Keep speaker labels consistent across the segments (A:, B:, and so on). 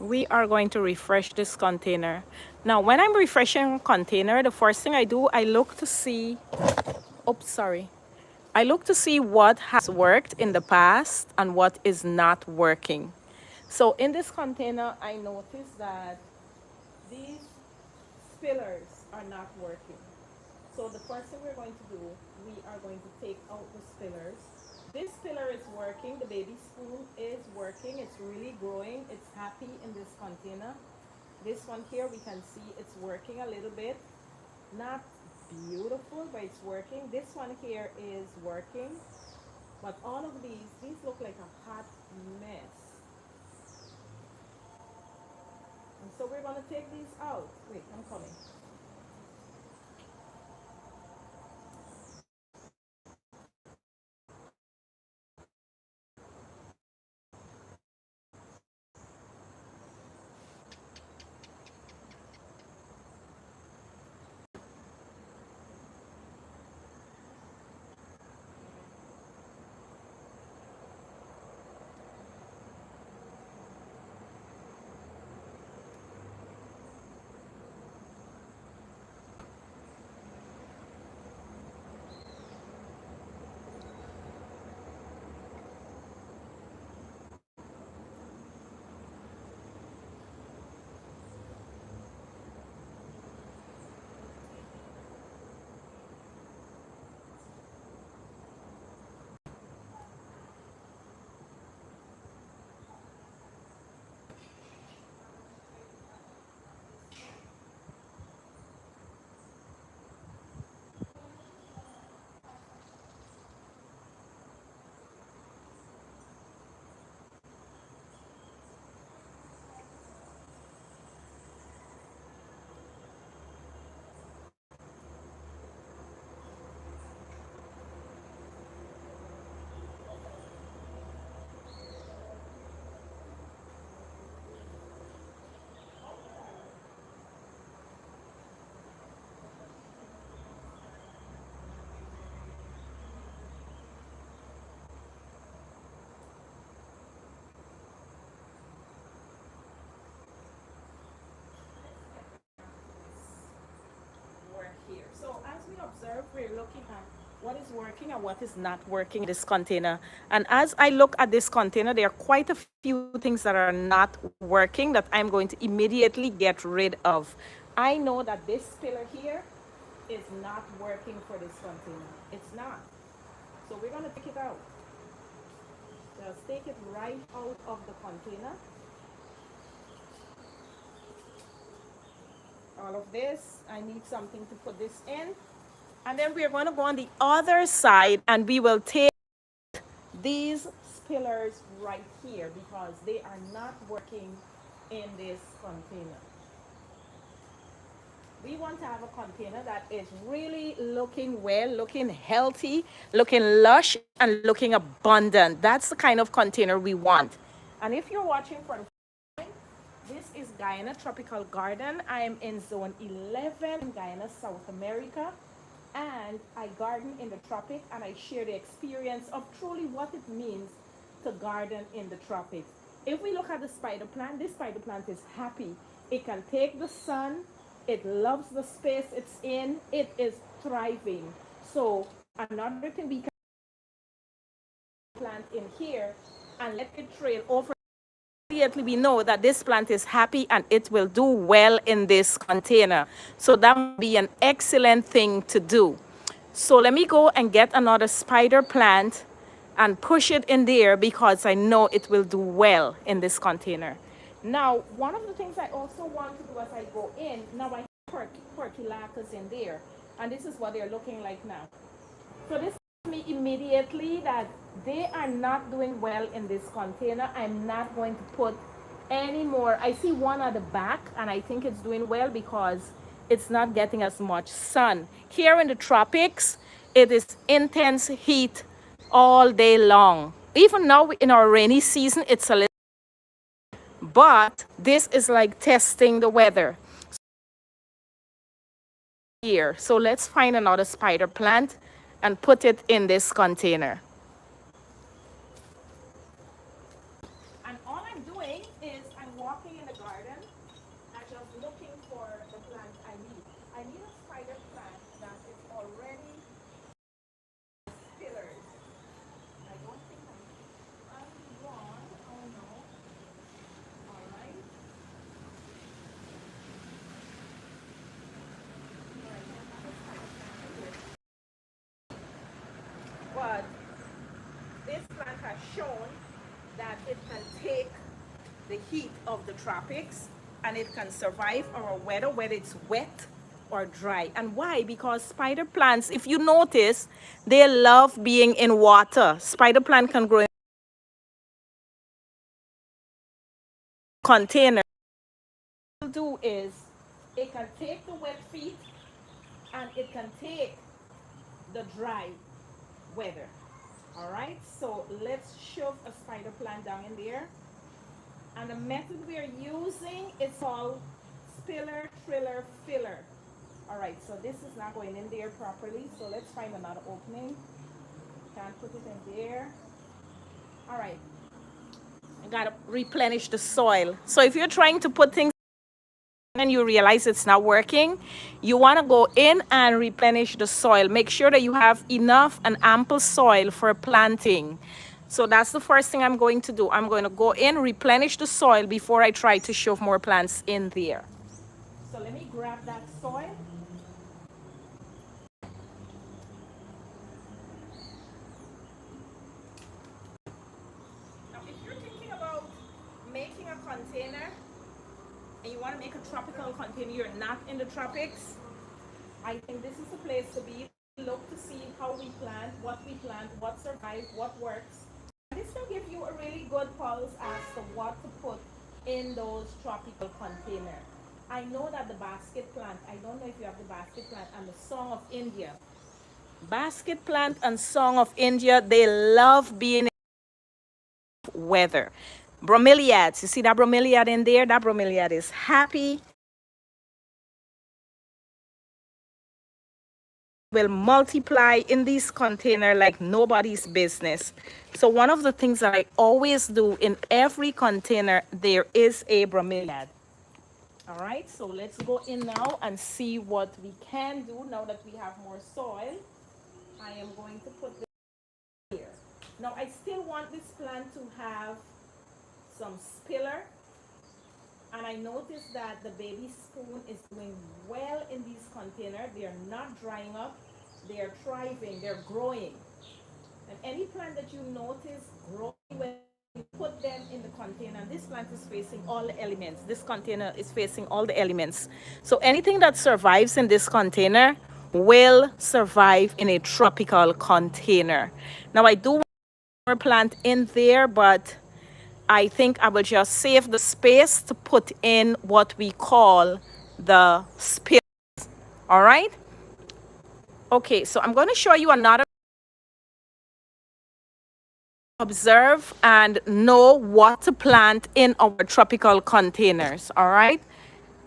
A: We are going to refresh this container. Now, when I'm refreshing a container, the first thing I do, I look to see, oops, sorry. I look to see what has worked in the past and what is not working. So in this container, I noticed that these spillers are not working. So the first thing we're going to do, we are going to take out the spillers. This spiller is working, the baby spoon is working, it's really growing, it's happy in this container. This one here, we can see it's working a little bit. Not beautiful, but it's working. This one here is working. But all of these look like a hot mess. And so we're gonna take these out. Wait, I'm coming. Work here. So as we observe, we're looking at what is working and what is not working in this container. And as I look at this container, there are quite a few things that are not working that I'm going to immediately get rid of. I know that this pillar here is not working for this container. It's not. So we're going to take it out. Just take it right out of the container. All of this, I need something to put this in. And then we are going to go on the other side and we will take these spillers right here because they are not working in this container. We want to have a container that is really looking well, looking healthy, looking lush, and looking abundant. That's the kind of container we want. And if you're watching for the first time, this is Guyana Tropical Garden. I am in zone 11 in Guyana, South America. And I garden in the tropics and I share the experience of truly what it means to garden in the tropics. If we look at the spider plant, this spider plant is happy. It can take the sun, it loves the space it's in, it is thriving. So another thing we can plant in here and let it trail over. Immediately we know that this plant is happy and it will do well in this container. So that would be an excellent thing to do. So let me go and get another spider plant and push it in there because I know it will do well in this container. Now, one of the things I also want to do as I go in, now I have portulacas in there, and this is what they're looking like now. So this tells me immediately that they are not doing well in this container. I'm not going to put any more. I see one at the back and I think it's doing well because it's not getting as much sun. Here in the tropics, it is intense heat all day long. Even now in our rainy season, it's a little, but this is like testing the weather here. So let's find another spider plant and put it in this container. And all I'm doing is I'm walking walking in the garden and just looking for the plant I need. I need a spider plant that is already pillars. I don't think I'm wrong. Oh no. All right. But this plant has shown that it can take the heat of the tropics and it can survive our weather, whether it's wet or dry. And why? Because spider plants, if you notice, they love being in water. Spider plant can grow in container. What it will do is it can take the wet feet and it can take the dry weather. All right, so let's shove a spider plant down in there. And the method we are using is called spiller, triller, filler. All right, so this is not going in there properly, so let's find another opening. Can't put it in there. All right, I gotta replenish the soil. So if you're trying to put things and you realize it's not working, you want to go in and replenish the soil. Make sure that you have enough and ample soil for planting. So that's the first thing I'm going to do. I'm going to go in, replenish the soil before I try to shove more plants in there. So let me grab that soil. Now if you're thinking about making a container and you want to make a tropical container, you're not in the tropics, I think this is the place to be. Look to see how we plant, what survives, what works. This will give you a really good pulse as to what to put in those tropical containers. I know that the basket plant, I don't know if you have the basket plant and the Song of India. Basket plant and Song of India, they love being in weather. Bromeliads, you see that bromeliad in there? That bromeliad is happy. Will multiply in this container like nobody's business. So one of the things that I always do in every container, there is a bromeliad. All right, so let's go in now and see what we can do now that we have more soil. I am going to put this here. Now I still want this plant to have some spiller, and I noticed that the baby spoon is doing well in these containers. They are not drying up, they are thriving, they're growing. And any plant that you notice growing, when you put them in the container, this plant is facing all the elements. This container is facing all the elements. So anything that survives in this container will survive in a tropical container. Now I do want more plant in there, but I think I will just save the space to put in what we call the spill. All right? Okay, so I'm going to show you another. Observe and know what to plant in our tropical containers. All right?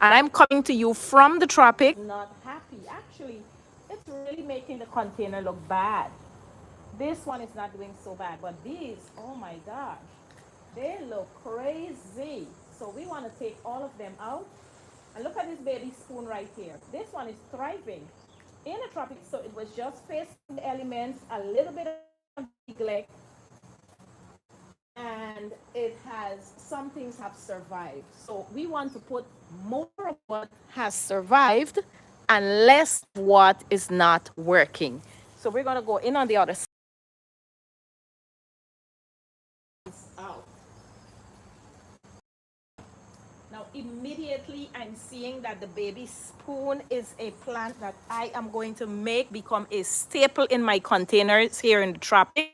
A: And I'm coming to you from the tropics. Not happy. Actually, it's really making the container look bad. This one is not doing so bad, but these, oh my gosh, they look crazy. So we want to take all of them out. And look at this baby spoon right here. This one is thriving in the tropics. So it was just facing the elements, a little bit of neglect, and it has, some things have survived. So we want to put more of what has survived and less what is not working. So we're going to go in on the other side. Out. Now immediately I'm seeing that the baby spoon is a plant that I am going to make become a staple in my containers here in the tropics.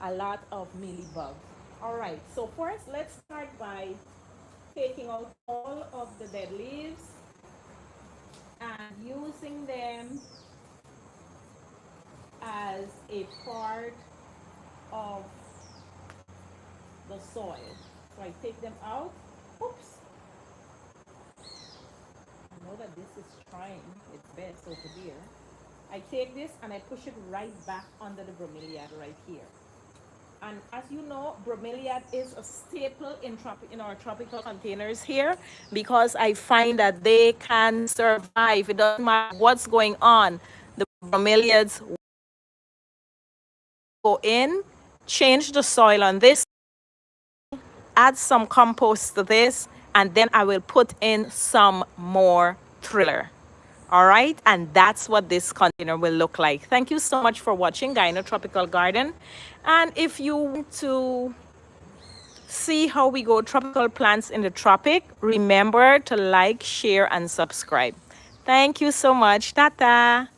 A: A lot of mealybugs. All right, so first let's start by taking out all of the dead leaves and using them as a part of the soil. So I take them out. Oops. I know that this is trying its best over there. I take this and I push it right back under the bromeliad right here. And as you know, bromeliad is a staple in our tropical containers here because I find that they can survive. It doesn't matter what's going on. The bromeliads go in, change the soil on this, add some compost to this, and then I will put in some more thriller. All right, and that's what this container will look like. Thank you so much for watching Guyana Tropical Garden. And if you want to see how we grow tropical plants in the tropic, remember to like, share, and subscribe. Thank you so much. Tata.